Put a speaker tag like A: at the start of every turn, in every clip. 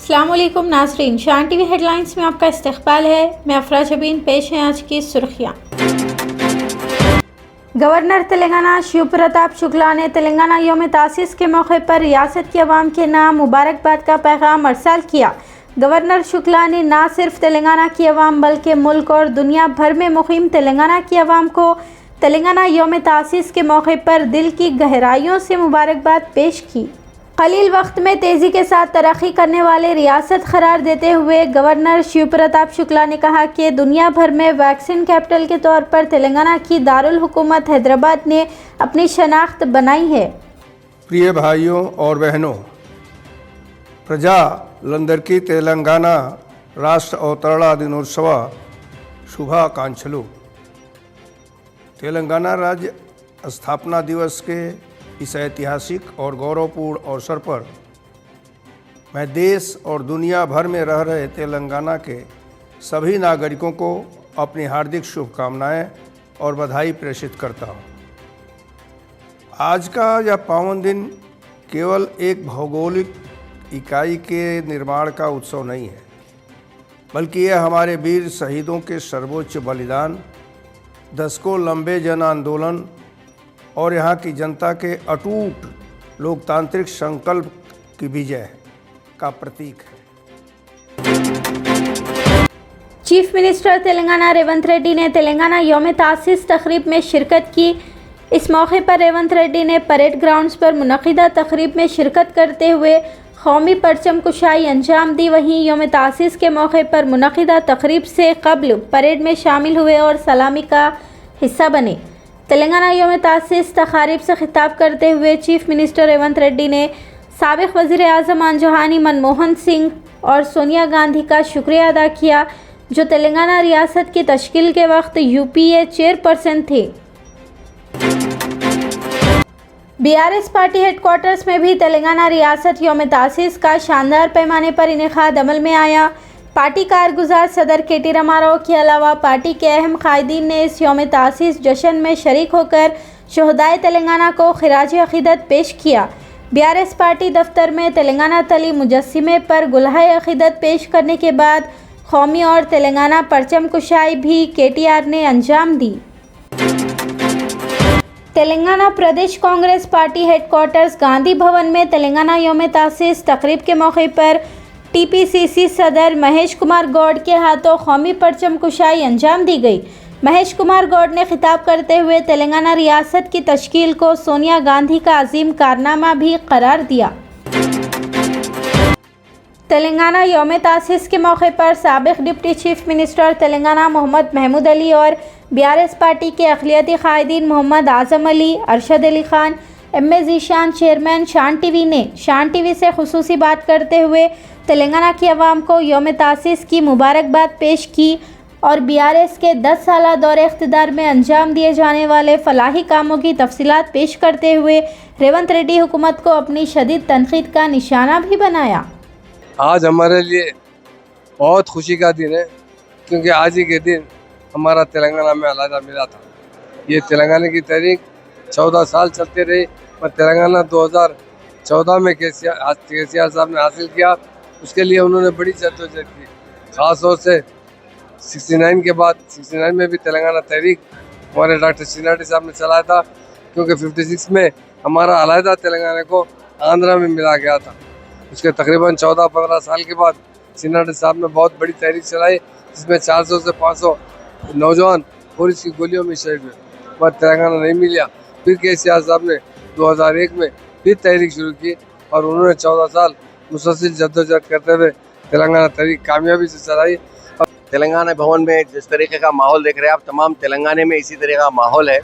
A: अस्सलामुअलैकुम नाज़रीन, शान टीवी हेडलाइंस में आपका इस्तकबाल है। मैं अफरा जबीन। पेश हैं आज की सुर्खियाँ। गवर्नर तेलंगाना शिव प्रताप शुक्ला ने तेलंगाना यौम तासीस के मौके पर रियासत के अवाम के नाम मुबारकबाद का पैगाम अरसाल किया। गवर्नर शुक्ला ने न सिर्फ तेलंगाना की अवाम बल्कि मुल्क और दुनिया भर में मुक़ीम तेलंगाना की अवाम को तेलंगाना यौम तासीस के मौके पर दिल की गहराइयों से मुबारकबाद पेश की। कलील वक्त में तेज़ी के साथ तरक्की करने वाले रियासत करार देते हुए गवर्नर शिव प्रताप शुक्ला ने कहा कि दुनिया भर में वैक्सीन कैपिटल के तौर पर तेलंगाना की दारुल हुकूमत हैदराबाद ने अपनी शनाख्त बनाई है।
B: प्रिय भाइयों और बहनों, ప్రజలందరికీ तेलंगाना राष्ट्र अवतरणा दिनोत्सव शुभाकांक्षलु। तेलंगाना राज्य स्थापना दिवस के इस ऐतिहासिक और गौरवपूर्ण अवसर पर मैं देश और दुनिया भर में रह रहे तेलंगाना के सभी नागरिकों को अपनी हार्दिक शुभकामनाएं और बधाई प्रेषित करता हूं। आज का यह पावन दिन केवल एक भौगोलिक इकाई के निर्माण का उत्सव नहीं है, बल्कि यह हमारे वीर शहीदों के सर्वोच्च बलिदान, दशकों लंबे जन आंदोलन और यहाँ की जनता के अटूट लोकतांत्रिक संकल्प की विजय का प्रतीक है।
A: चीफ मिनिस्टर तेलंगाना रेवंत रेड्डी ने तेलंगाना यौम तासीस तकरीब में शिरकत की। इस मौके पर रेवंत रेड्डी ने परेड ग्राउंड्स पर मुनक़िदा तकरीब में शिरकत करते हुए कौमी परचम कुशाई अंजाम दी। वहीं यौम तासीस के मौके पर मुनक़िदा तकरीब से कबल परेड में शामिल हुए और सलामी का हिस्सा बने। तेलंगाना यौम तासीस तकारीब से खिताब करते हुए चीफ मिनिस्टर रेवंत रेड्डी ने साबिक़ वज़ीर आज़म आनजहानी मनमोहन सिंह और सोनिया गांधी का शुक्रिया अदा किया, जो तेलंगाना रियासत की तश्कील के वक्त यूपीए चेयरपर्सन थे। बीआरएस पार्टी हेडक्वार्टर्स में भी तेलंगाना रियासत यौम तासीस का शानदार पैमाने पर इनेकाद अमल में आया। पार्टी कारगुजार सदर केटी रामाराव के अलावा पार्टी के अहम कायदीन ने इस यौम तासीस जश्न में शरीक होकर शहदाए तेलंगाना को खिराज अक़ीदत पेश किया। बीआरएस पार्टी दफ्तर में तेलंगाना तली मुजस्सिमे पर गुलहाए अक़ीदत पेश करने के बाद कौमी और तेलंगाना परचम कुशाई भी केटीआर ने अंजाम दी। तेलंगाना प्रदेश कांग्रेस पार्टी हेडक्वार्टर्स गांधी भवन में तेलंगाना यौम तासीस तकरीब के मौके पर टीपीसीसी सदर महेश कुमार गौड़ के हाथों कौमी परचम कुशाई अंजाम दी गई। महेश कुमार गौड़ ने खिताब करते हुए तेलंगाना रियासत की तश्कील को सोनिया गांधी का अजीम कारनामा भी करार दिया। तेलंगाना यौम तासीस के मौके पर साबिक़ deputy chief minister Telangana Mohammed Mahmood Ali और बीआरएस पार्टी के अक़लियती कायदीन Mohammed Azam Ali, Arshad Ali Khan, MA. Zeeshan chairman Shan TV ने शान टीवी से खुसूसी बात करते हुए तेलंगाना की आवाम को यौम तासीस की मुबारकबाद पेश की और बीआरएस के 10 साला दौरे इख्तिदार में अंजाम दिए जाने वाले फलाही कामों की तफसीलात पेश करते हुए रेवंत रेड्डी हुकूमत को अपनी शदीद तनकीद का निशाना भी बनाया।
C: आज हमारे लिए बहुत खुशी का दिन है, क्योंकि आज ही के दिन हमारा तेलंगाना में अलहदा मिला था। ये तेलंगाना की तहरीक 14 साल चलते रही, पर तेलंगाना 2014 में केसीआर साहब ने हासिल किया। उसके लिए उन्होंने बड़ी जद्दोजहद की, ख़ास तौर से 69 के बाद 69 में भी तेलंगाना तहरीक हमारे डॉक्टर चिन्नाटी साहब ने चलाया था, क्योंकि 56 में हमारा अलहदा तेलंगाना को आंध्रा में मिला गया था। उसके तकरीबन 14-15 साल के बाद चिन्नाटी साहब ने बहुत बड़ी तहरीक चलाई, जिसमें 400 से 500 नौजवान पुलिस की गोलियों में शहीद हुए, पर तेलंगाना नहीं मिला। फिर केसीआर साहब ने 2001 में फिर तहरीक शुरू की और उन्होंने 14 साल मुसलसल जद्दोजहद करते हुए तेलंगाना तहरीक कामयाबी से चलाई।
D: तेलंगाना भवन में जिस तरीके का माहौल देख रहे हैं आप, तमाम तेलंगाना में इसी तरह का माहौल है,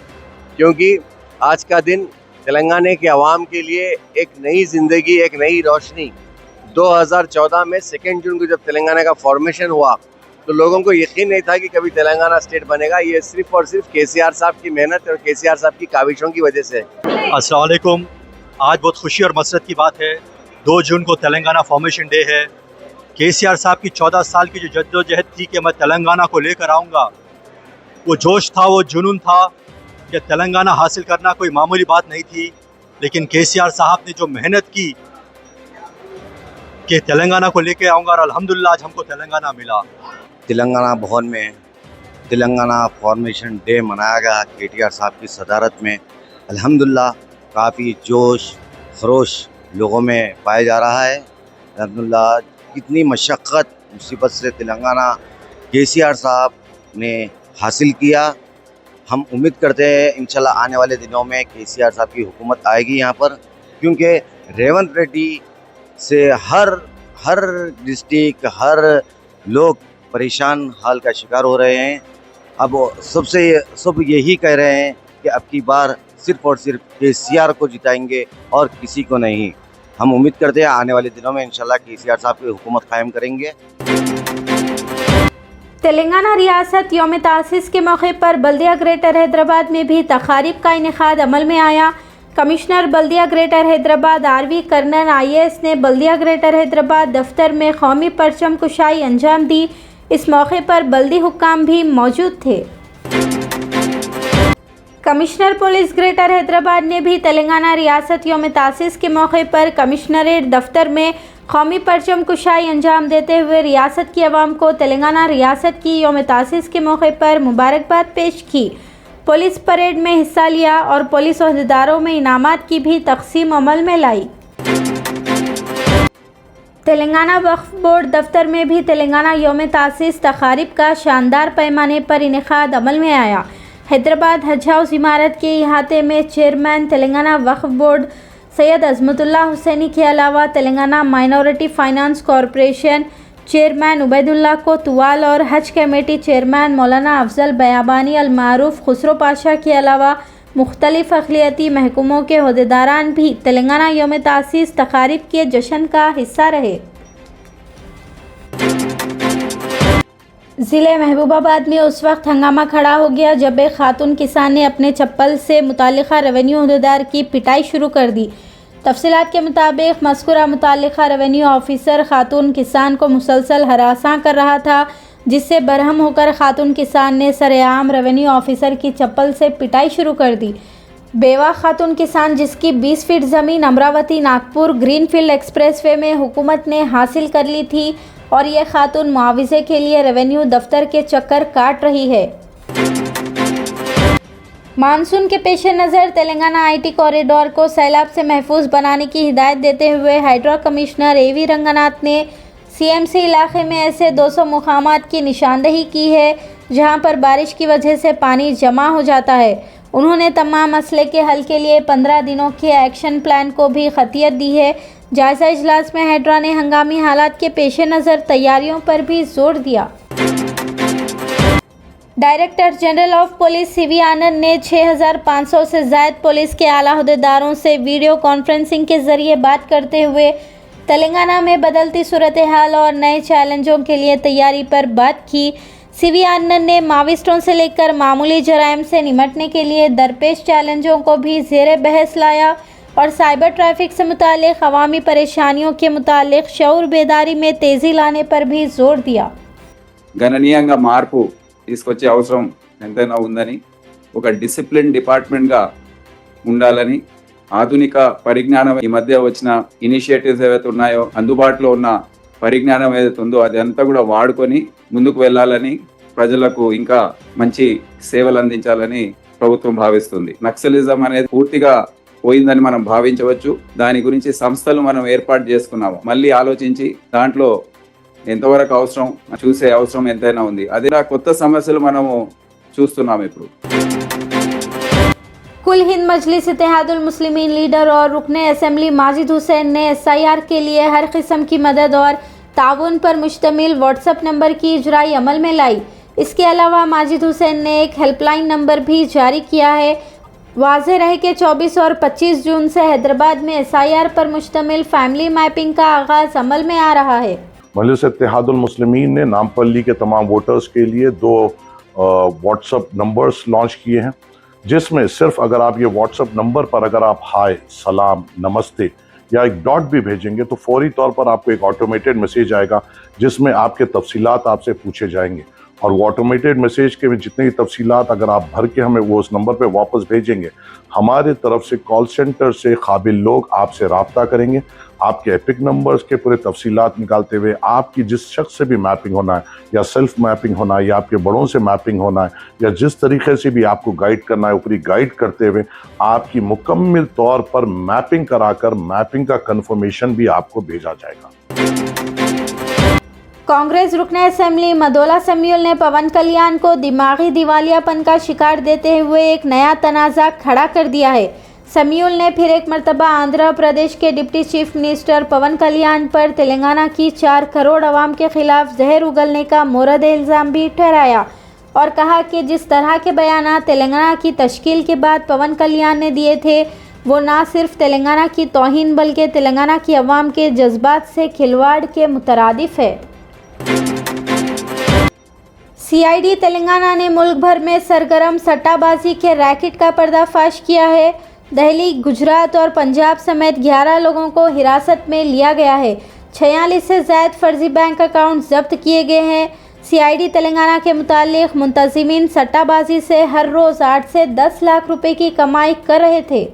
D: क्योंकि आज का दिन तेलंगाना के अवाम के लिए एक नई ज़िंदगी, एक नई रोशनी। 2014 में 2 जून को जब तेलंगाना का फॉर्मेशन हुआ तो लोगों को यकीन नहीं था कि कभी तेलंगाना स्टेट बनेगा। ये सिर्फ और सिर्फ केसीआर साहब की मेहनत और केसीआर साहब की काविशों की वजह से।
E: अस्सलाम वालेकुम। आज बहुत खुशी और मसरत की बात है, 2 जून को तेलंगाना फॉर्मेशन डे है। केसीआर साहब की 14 साल की जो जद्दोजहद थी कि मैं तेलंगाना को लेकर आऊँगा, वो जोश था, वो जुनून था कि तेलंगाना हासिल करना कोई मामूली बात नहीं थी। लेकिन केसीआर साहब ने जो मेहनत की कि तेलंगाना को लेके आऊँगा, और अल्हम्दुलिल्लाह आज हमको तेलंगाना मिला।
D: तेलंगाना भवन में तेलंगाना फॉर्मेशन डे मनाया गया केटीआर साहब की सदारत में। अल्हम्दुलिल्लाह काफ़ी जोश खरोश लोगों में पाया जा रहा है। अल्हम्दुलिल्लाह कितनी मशक्क़त मुसीबत से तेलंगाना केसीआर साहब ने हासिल किया। हम उम्मीद करते हैं इंशाल्लाह आने वाले दिनों में केसीआर साहब की हुकूमत आएगी यहाँ पर, क्योंकि रेवंत रेड्डी से हर डिस्ट्रिक्ट हर लोग परेशान हाल का शिकार हो रहे हैं। अब सब यही कह रहे हैं कि अब की बार सिर्फ और सिर्फ केसीआर को जिताएंगे और किसी को नहीं। हम उम्मीद करते हैं आने वाले दिनों में इंशाल्लाह केसीआर साहब की हुकूमत कायम करेंगे।
A: तेलंगाना रियासत यौम तासीस के मौके पर बल्दिया ग्रेटर हैदराबाद में भी तकारीब का इनेकाद अमल में आया। कमिश्नर बल्दिया greater Hyderabad RV Karnan IAS ने बल्दिया ग्रेटर हैदराबाद दफ्तर में कौमी परचम कुशाई अंजाम दी। इस मौके पर बल्दी हुक्काम भी मौजूद थे। कमिश्नर पुलिस ग्रेटर हैदराबाद ने भी तेलंगाना रियासत यौम तासीस के मौके पर कमिश्नरेट दफ्तर में कौमी परचम कुशाई अंजाम देते हुए रियासत की आवाम को तेलंगाना रियासत की यौम तासीस के मौके पर मुबारकबाद पेश की। पुलिस परेड में हिस्सा लिया और पुलिस ओहदेदारों में इनामात की भी तकसीम अमल में लाई। तेलंगाना वक्फ बोर्ड दफ्तर में भी तेलंगाना यौम तासीस तकारीब का शानदार पैमाने पर इनेकाद अमल में आया। हैदराबाद हज हाउस इमारत के इहाते में चेयरमैन तेलंगाना वक्फ बोर्ड सैयद अजमतुल्लाह हुसैनी के अलावा Telangana minority finance corporation chairman Ubaidullah कोतवाल और हज कमेटी चेयरमैन मौलाना अफजल बयाबानी अल मारूफ खुसरो पाशा के अलावा मुख्तलिफ अक़लियती महकमों के ओहदेदारान भी तेलंगाना यौम तासीस तकारीब के जश्न का हिस्सा रहे। ज़िले महबूबाबाद में उस वक्त हंगामा खड़ा हो गया जब एक खातून किसान ने अपने चप्पल से मुतालिका रेवेन्यू ओहदेदार की पिटाई शुरू कर दी। तफसीलात के मुताबिक मज़कूरा मुतालिका रेवेन्यू ऑफिसर खातून किसान को मुसलसल हरासा कर रहा था, जिससे बरहम होकर खातून किसान ने सरेआम रेवेन्यू ऑफिसर की चप्पल से पिटाई शुरू कर दी। बेवा खातून किसान, जिसकी 20 फीट ज़मीन अमरावती नागपुर ग्रीनफील्ड एक्सप्रेसवे में हुकूमत ने हासिल कर ली थी और ये खातून मुआवजे के लिए रेवेन्यू दफ्तर के चक्कर काट रही है। मानसून के पेश नज़र तेलंगाना IT कॉरिडोर को सैलाब से महफूज बनाने की हिदायत देते हुए हाइड्रा कमिश्नर AV रंगनाथ ने CMC इलाके में ऐसे 200 मुकामात की निशानदही की है जहां पर बारिश की वजह से पानी जमा हो जाता है। उन्होंने तमाम मसले के हल के लिए 15 दिनों के एक्शन प्लान को भी खतियत दी है। जायज़ा इजलास में हाइड्रा ने हंगामी हालात के पेश नज़र तैयारियों पर भी जोर दिया। Director general of police CV आनंद ने 6500 से ज़ायद पुलिस के आला अहदेदारों से वीडियो कॉन्फ्रेंसिंग के ज़रिए बात करते हुए तेलंगाना में बदलती सूरत हाल और नए चैलेंजों के लिए तैयारी पर बात की। CV आनंद ने माविस्टों से लेकर मामूली जराइम से निपटने के लिए दरपेश चैलेंजों को भी ज़ेरे बहस लाया और साइबर ट्रैफिक से मुतालिक अवामी परेशानियों के मुतालिक शऊर बेदारी में तेज़ी लाने पर भी जोर दिया।
F: గణనీయంగా మార్పు తీసుకొచ్చే అవసరం ఎంతైనా ఉందని, ఒక డిసిప్లిన్ డిపార్ట్మెంట్గా ఉండాలని, ఆధునిక పరిజ్ఞానం ఈ మధ్య వచ్చిన ఇనిషియేటివ్స్ ఏవైతే ఉన్నాయో అందుబాటులో ఉన్న పరిజ్ఞానం ఏదైతే ఉందో అది అంతా కూడా వాడుకొని ముందుకు వెళ్ళాలని, ప్రజలకు ఇంకా మంచి సేవలు అందించాలని ప్రభుత్వం భావిస్తుంది. నక్సలిజం అనేది పూర్తిగా పోయిందని మనం భావించవచ్చు. దాని గురించి సంస్థలు మనం ఏర్పాటు చేసుకున్నాము. మళ్ళీ ఆలోచించి దాంట్లో ఎంతవరకు అవసరం చూసే అవసరం ఎంతైనా ఉంది. అదే కొత్త సమస్యలు మనము చూస్తున్నాము ఇప్పుడు.
A: कुल हिंद मजलिस इत्तेहादुल मुस्लिमीन लीडर और रुकने असेंबली माजिद हुसैन ने SIR के लिए हर किस्म की मदद और ताउन पर मुश्तमिल व्हाट्सएप नंबर की इजराई अमल में लाई। इसके अलावा माजिद हुसैन ने एक हेल्पलाइन नंबर भी जारी किया है। वाज़ेह रहे कि 24 और 25 जून से हैदराबाद में SIR पर मुश्तमिल फैमिली मैपिंग का आगाज़ अमल में आ रहा है।
G: मजलिस इत्तेहादुल मुस्लिमीन ने नामपल्ली के तमाम वोटर्स के लिए 2 व्हाट्सएप नंबर्स लॉन्च किए हैं, जिसमें सिर्फ अगर आप ये व्हाट्सएप नंबर पर अगर आप हाय, सलाम, नमस्ते या एक डॉट भी भेजेंगे तो फौरी तौर पर आपको एक ऑटोमेटेड मैसेज आएगा जिसमें आपके तफसीलात आपसे पूछे जाएंगे और वो ऑटोमेटेड मैसेज के में जितनी तफसीलात अगर आप भर के हमें वो उस नंबर पे वापस भेजेंगे, हमारे तरफ से कॉल सेंटर से काबिल लोग आपसे रब्ता करेंगे, आपके एपिक नंबर्स के पूरे तफसीलात निकालते हुए आपकी जिस शख्स से भी मैपिंग होना है या सेल्फ मैपिंग होना है या आपके बड़ों से मैपिंग होना है या जिस तरीके से भी आपको गाइड करना है, ऊपरी गाइड करते हुए आपकी मुकम्मल तौर पर मैपिंग कराकर मैपिंग का कंफर्मेशन भी आपको भेजा जाएगा।
A: कांग्रेस रुकन असेंबली मदोला समीउल ने पवन कल्याण को दिमागी दिवालियापन का शिकार देते हुए एक नया तनाज़ा खड़ा कर दिया है। समीउल ने फिर एक मरतबा आंध्र प्रदेश के डिप्टी चीफ मिनिस्टर पवन कल्याण पर तेलंगाना की 4 करोड़ आवाम के खिलाफ जहर उगलने का मोरद इल्ज़ाम भी ठहराया और कहा कि जिस तरह के बयान तेलंगाना की तश्कील के बाद पवन कल्याण ने दिए थे वो ना सिर्फ तेलंगाना की तौहीन बल्कि तेलंगाना की अवाम के जज्बात से खिलवाड़ के मुतरादिफ है। सीआईडी तेलंगाना ने मुल्क भर में सरगर्म सट्टाबाजी के रैकेट का पर्दाफाश किया है। दिल्ली, गुजरात और पंजाब समेत 11 लोगों को हिरासत में लिया गया है। 46 से ज़ायद फर्जी बैंक अकाउंट जब्त किए गए हैं। सीआईडी तेलंगाना के मुतालिक मुंतज़िमीन सट्टाबाजी से हर रोज़ 8 से 10 लाख रुपए की कमाई कर रहे थे।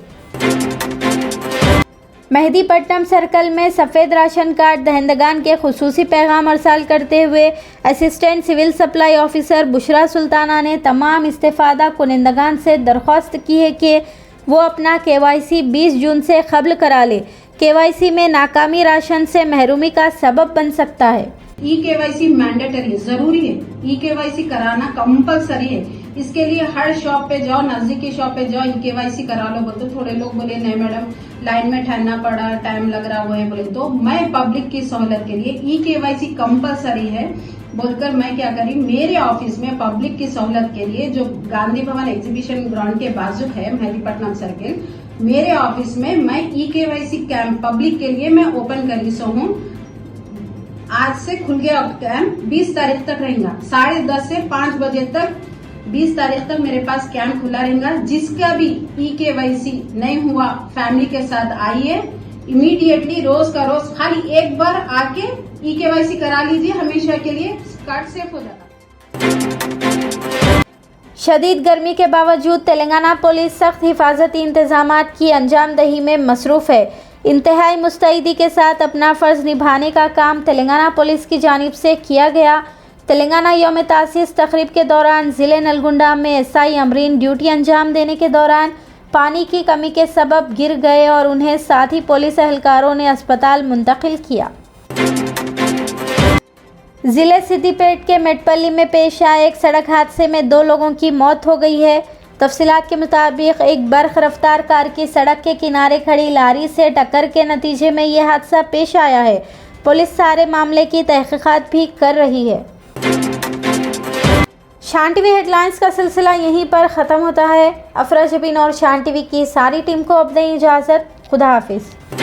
A: मेहदीपट्टनम सर्कल में सफ़ेद राशन कार्ड दहंदगान के खुसूसी पैगाम अरसाल करते हुए assistant civil supply officer Bushra Sultana ने तमाम इस्तेफादा कुनिंदगान से दरख्वास्त की है कि वो अपना केवाईसी 20 जून से कबल करा ले। केवाईसी में नाकामी राशन से महरूमी का सबब बन सकता है।
H: केवाईसी मैंडेटरी जरूरी है, केवाईसी कराना कंपलसरी है। इसके लिए हर शॉप पे जाओ, नजदीकी शॉप पे जाओ, केवाईसी करा लो। बोलते थोड़े लोग बोले नहीं मैडम लाइन में ठहरना पड़ा, टाइम लग रहा हुआ है बोले, तो मैं पब्लिक की सहूलत के लिए केवाईसी कंपलसरी है बोलकर मैं क्या करी, मेरे ऑफिस में पब्लिक की सहूलत के लिए जो गांधी भवन एग्जीबिशन ग्राउंड के बाजू है मेहदीपट्टनम सर्किल, मेरे ऑफिस में मैं केवाईसी कैंप पब्लिक के लिए मैं ओपन करी सो हूँ। आज से खुल गया कैंप, 20 तारीख तक रहेगा। 10:30 से 5 बजे तक 20 तारीख तक मेरे पास कैंप खुला रहेगा। जिसका भी केवाईसी नहीं हुआ फैमिली के साथ आइए, इमीडिएटली रोज का रोज खाली एक बार आके केवाईसी करा लीजिए, हमेशा के लिए कार्ड सेफ हो जाता।
A: शदीद गर्मी के बावजूद तेलंगाना पुलिस सख्त हिफाजती इंतजामात की अंजामदही में मसरूफ़ है। इंतहाई मुस्तैदी के साथ अपना फ़र्ज़ निभाने का काम तेलंगाना पुलिस की जानिब से किया गया। तेलंगाना यौम तासीस तकरीब के दौरान ज़िले नलगुंडा में एसआई अमरीन ड्यूटी अंजाम देने के दौरान पानी की कमी के सबब गिर गए और उन्हें साथ ही पुलिस एहलकारों ने अस्पताल मुंतकिल किया। ज़िले सिद्दीपेट के मेटपल्ली में पेश आए एक सड़क हादसे में 2 लोगों की मौत हो गई है। तफसीलात के मुताबिक एक बर्क़ रफ्तार कार की सड़क के किनारे खड़ी लारी से टक्कर के नतीजे में यह हादसा पेश आया है। पुलिस सारे मामले की तहकीकात भी कर रही है। शान टीवी हेडलाइंस का सिलसिला यहीं पर ख़त्म होता है। अफरा जबीन और शान टीवी की सारी टीम को अब दें इजाज़त। खुदा हाफिज़।